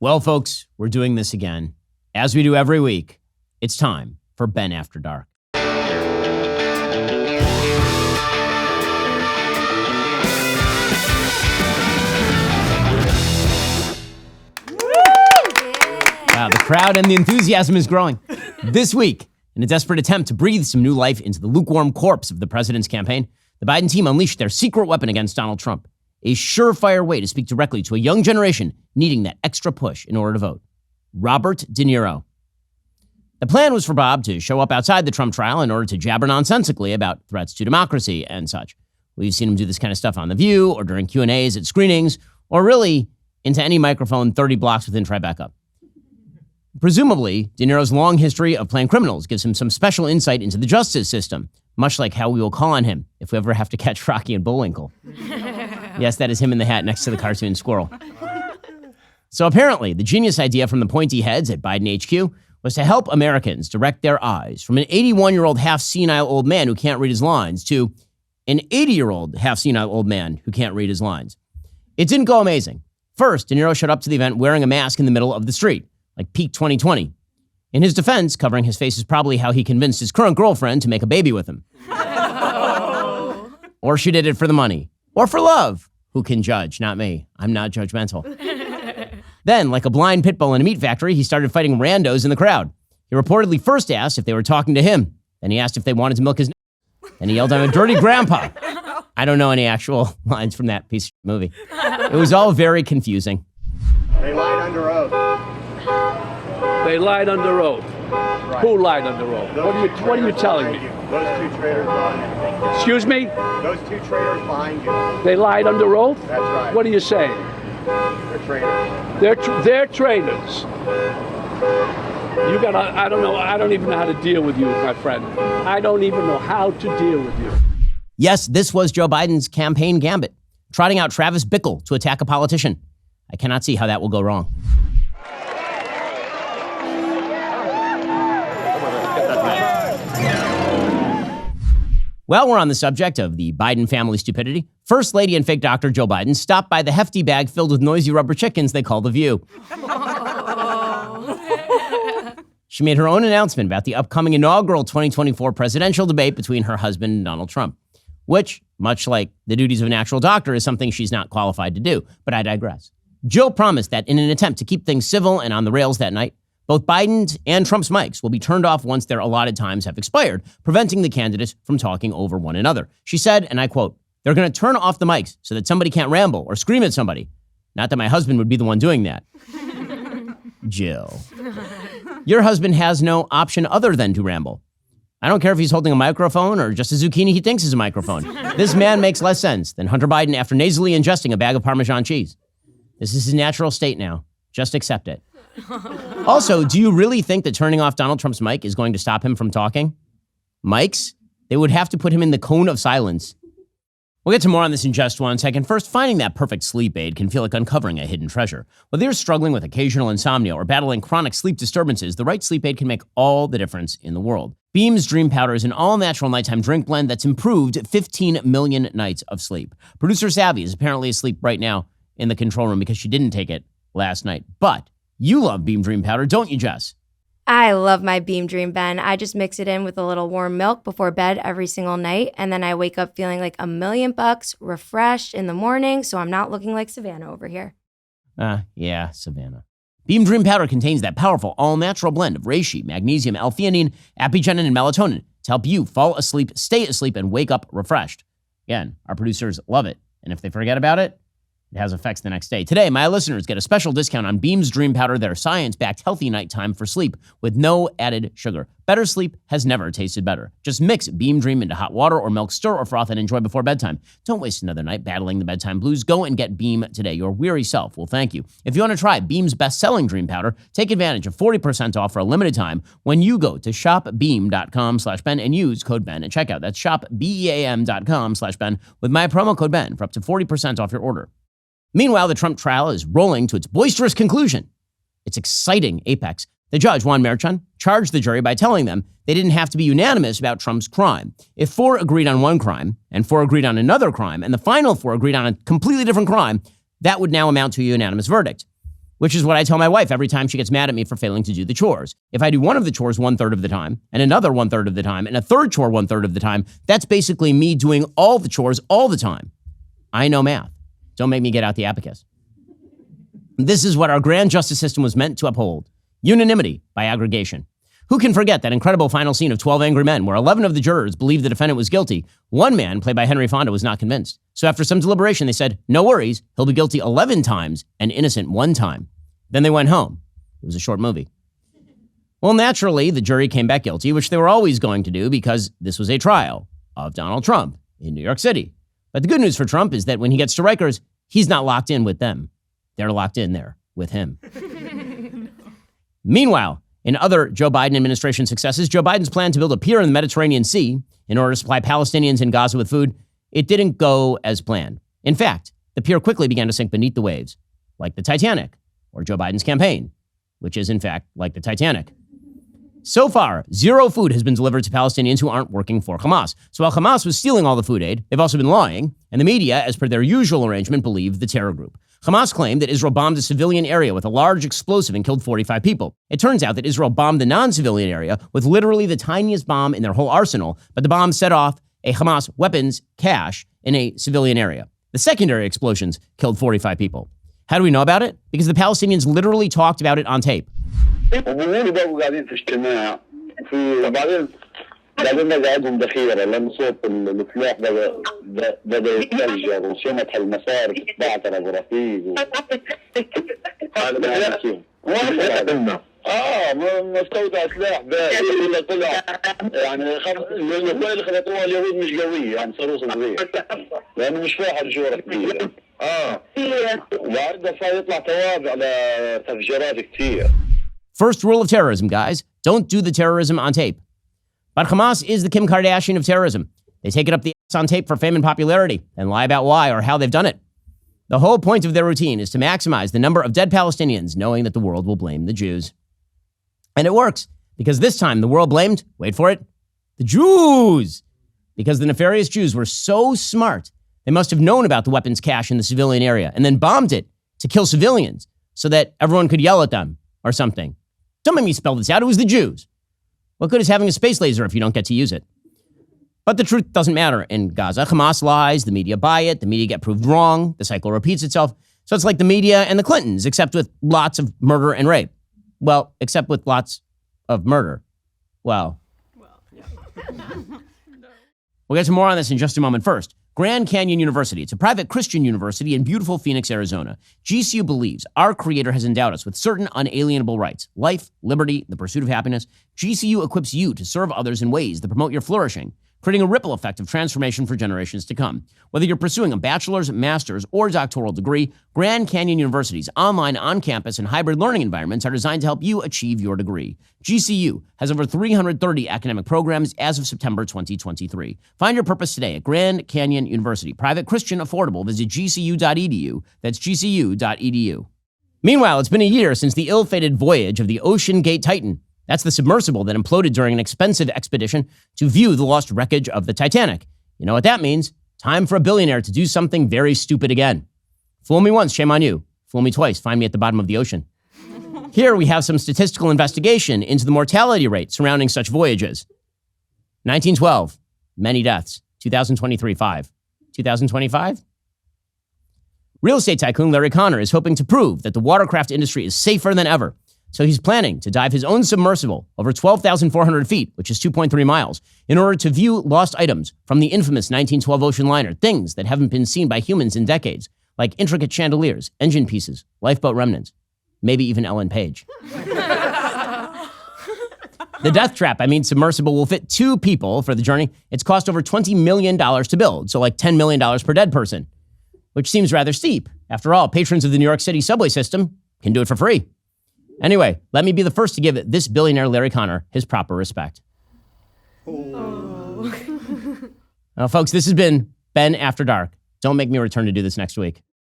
Well, folks, we're doing this again. As we do every week, it's time for Ben After Dark. Wow, the crowd and the enthusiasm is growing. This week, in a desperate attempt to breathe some new life into the lukewarm corpse of the president's campaign, the Biden team unleashed their secret weapon against Donald Trump, a surefire way to speak directly to a young generation needing that extra push in order to vote. Robert De Niro. The plan was for Bob to show up outside the Trump trial in order to jabber nonsensically about threats to democracy and such. We've seen him do this kind of stuff on The View or during Q&As at screenings or really into any microphone 30 blocks within Tribeca. Presumably, De Niro's long history of playing criminals gives him some special insight into the justice system, much like how we will call on him if we ever have to catch Rocky and Bullwinkle. Yes, that is him in the hat next to the cartoon squirrel. So apparently, the genius idea from the pointy heads at Biden HQ was to help Americans direct their eyes from an 81-year-old half-senile old man who can't read his lines to an 80-year-old half-senile old man who can't read his lines. It didn't go amazing. First, De Niro showed up to the event wearing a mask in the middle of the street, like peak 2020. In his defense, covering his face is probably how he convinced his current girlfriend to make a baby with him. Or she did it for the money. Or for love. Who can judge? Not me. I'm not judgmental. Then, like a blind pit bull in a meat factory, he started fighting randos in the crowd. He reportedly first asked if they were talking to him. Then he asked if they wanted to milk his Then he yelled, "I'm a dirty grandpa." I don't know any actual lines from that piece of movie. It was all very confusing. They lied under oath. They lied under oath. Right. Who lied under oath? What are you telling me? Those two traitors behind you. Excuse me? Those two traitors behind you. They lied under oath? That's right. What are you saying? They're traitors. They're traitors. I don't even know how to deal with you, my friend. I don't even know how to deal with you. Yes, this was Joe Biden's campaign gambit, trotting out Travis Bickle to attack a politician. I cannot see how that will go wrong. Well, we're on the subject of the Biden family stupidity. First Lady and fake doctor Joe Biden stopped by the hefty bag filled with noisy rubber chickens they call The View. She made her own announcement about the upcoming inaugural 2024 presidential debate between her husband and Donald Trump, which, much like the duties of an actual doctor, is something she's not qualified to do. But I digress. Joe promised that in an attempt to keep things civil and on the rails that night, both Biden's and Trump's mics will be turned off once their allotted times have expired, preventing the candidates from talking over one another. She said, and I quote, "They're going to turn off the mics so that somebody can't ramble or scream at somebody. Not that my husband would be the one doing that." Jill, your husband has no option other than to ramble. I don't care if he's holding a microphone or just a zucchini he thinks is a microphone. This man makes less sense than Hunter Biden after nasally ingesting a bag of Parmesan cheese. This is his natural state now. Just accept it. Also, do you really think that turning off Donald Trump's mic is going to stop him from talking? Mics? They would have to put him in the cone of silence. We'll get to more on this in just 1 second. First, finding that perfect sleep aid can feel like uncovering a hidden treasure. Whether you're struggling with occasional insomnia or battling chronic sleep disturbances, the right sleep aid can make all the difference in the world. Beam's Dream Powder is an all-natural nighttime drink blend that's improved 15 million nights of sleep. Producer Savvy is apparently asleep right now in the control room because she didn't take it last night. But you love Beam Dream Powder, don't you, Jess? I love my Beam Dream, Ben. I just mix it in with a little warm milk before bed every single night, and then I wake up feeling like $1,000,000, refreshed in the morning, so I'm not looking like Savannah over here. Yeah, Savannah. Beam Dream Powder contains that powerful all-natural blend of reishi, magnesium, L-theanine, apigenin, and melatonin to help you fall asleep, stay asleep, and wake up refreshed. Again, our producers love it, and if they forget about it, it has effects the next day. Today, my listeners get a special discount on Beam's Dream Powder, their science-backed healthy nighttime for sleep with no added sugar. Better sleep has never tasted better. Just mix Beam Dream into hot water or milk, stir or froth, and enjoy before bedtime. Don't waste another night battling the bedtime blues. Go and get Beam today. Your weary self will thank you. If you want to try Beam's best-selling Dream Powder, take advantage of 40% off for a limited time when you go to shopbeam.com/Ben and use code Ben at checkout. That's shopbeam.com/Ben with my promo code Ben for up to 40% off your order. Meanwhile, the Trump trial is rolling to its boisterous conclusion. Its exciting apex. The judge, Juan Merchan, charged the jury by telling them they didn't have to be unanimous about Trump's crime. If 4 agreed on one crime, and 4 agreed on another crime, and the final 4 agreed on a completely different crime, that would now amount to a unanimous verdict. which is what I tell my wife every time she gets mad at me for failing to do the chores. If I do one of the chores 1/3 of the time, and another 1/3 of the time, and a third chore 1/3 of the time, that's basically me doing all the chores all the time. I know math. Don't make me get out the abacus. This is what our grand justice system was meant to uphold. Unanimity by aggregation. Who can forget that incredible final scene of 12 Angry Men where 11 of the jurors believed the defendant was guilty? One man, played by Henry Fonda, was not convinced. So after some deliberation, they said, no worries, he'll be guilty 11 times and innocent 1 time. Then they went home. It was a short movie. Well, naturally, the jury came back guilty, which they were always going to do because this was a trial of Donald Trump in New York City. But the good news for Trump is that when he gets to Rikers, he's not locked in with them. They're locked in there with him. Meanwhile, in other Joe Biden administration successes, Joe Biden's plan to build a pier in the Mediterranean Sea in order to supply Palestinians in Gaza with food, it didn't go as planned. In fact, the pier quickly began to sink beneath the waves, like the Titanic, or Joe Biden's campaign, which is in fact like the Titanic. So far, 0 food has been delivered to Palestinians who aren't working for Hamas. So while Hamas was stealing all the food aid, they've also been lying, and the media, as per their usual arrangement, believed the terror group. Hamas claimed that Israel bombed a civilian area with a large explosive and killed 45 people. It turns out that Israel bombed the non-civilian area with literally the tiniest bomb in their whole arsenal, but the bomb set off a Hamas weapons cache in a civilian area. The secondary explosions killed 45 people. How do we know about it? Because the Palestinians literally talked about it on tape. بعدين قعدهم ذخيره لان صوت السلاح بدا يتفجر وشمت المسار تتبعتر ابو رفيق مستودع سلاح باقي طلع يعني القوه اللي خلطوها اليهود مش قويه يعني صاروخ صغير لانه مش فاحر شوره كبيره وبعدها صار يطلع توابع لتفجيرات كثير. First rule of terrorism, guys, don't do the terrorism on tape. But Hamas is the Kim Kardashian of terrorism. They take it up the ass on tape for fame and popularity and lie about why or how they've done it. The whole point of their routine is to maximize the number of dead Palestinians, knowing that the world will blame the Jews. And it works, because this time the world blamed, wait for it, the Jews. Because the nefarious Jews were so smart, they must have known about the weapons cache in the civilian area and then bombed it to kill civilians so that everyone could yell at them or something. Don't make me spell this out. It was the Jews. What good is having a space laser if you don't get to use it? But the truth doesn't matter in Gaza. Hamas lies, the media buy it, the media get proved wrong, the cycle repeats itself. So it's like the media and the Clintons, except with lots of murder and rape. Well, except with lots of murder. Well, yeah. We'll get to more on this in just a moment. First, Grand Canyon University. It's a private Christian university in beautiful Phoenix, Arizona. GCU believes our Creator has endowed us with certain unalienable rights: life, liberty, the pursuit of happiness. GCU equips you to serve others in ways that promote your flourishing, creating a ripple effect of transformation for generations to come. Whether you're pursuing a bachelor's, master's, or doctoral degree, Grand Canyon University's online, on-campus, and hybrid learning environments are designed to help you achieve your degree. GCU has over 330 academic programs as of September 2023. Find your purpose today at Grand Canyon University. Private, Christian, affordable. Visit gcu.edu. That's gcu.edu. Meanwhile, it's been a year since the ill-fated voyage of the Ocean Gate Titan. That's the submersible that imploded during an expensive expedition to view the lost wreckage of the Titanic. You know what that means? Time for a billionaire to do something very stupid again. Fool me once, shame on you. Fool me twice, find me at the bottom of the ocean. Here we have some statistical investigation into the mortality rate surrounding such voyages. 1912, many deaths. 2023, 5. 2025? Real estate tycoon Larry Connor is hoping to prove that the watercraft industry is safer than ever. So he's planning to dive his own submersible over 12,400 feet, which is 2.3 miles, in order to view lost items from the infamous 1912 ocean liner, things that haven't been seen by humans in decades, like intricate chandeliers, engine pieces, lifeboat remnants, maybe even Ellen Page. The Death Trap, submersible, will fit 2 people for the journey. It's cost over $20 million to build, so like $10 million per dead person, which seems rather steep. After all, patrons of the New York City subway system can do it for free. Anyway, let me be the first to give this billionaire Larry Connor his proper respect. Oh. Well, folks, this has been Ben After Dark. Don't make me return to do this next week.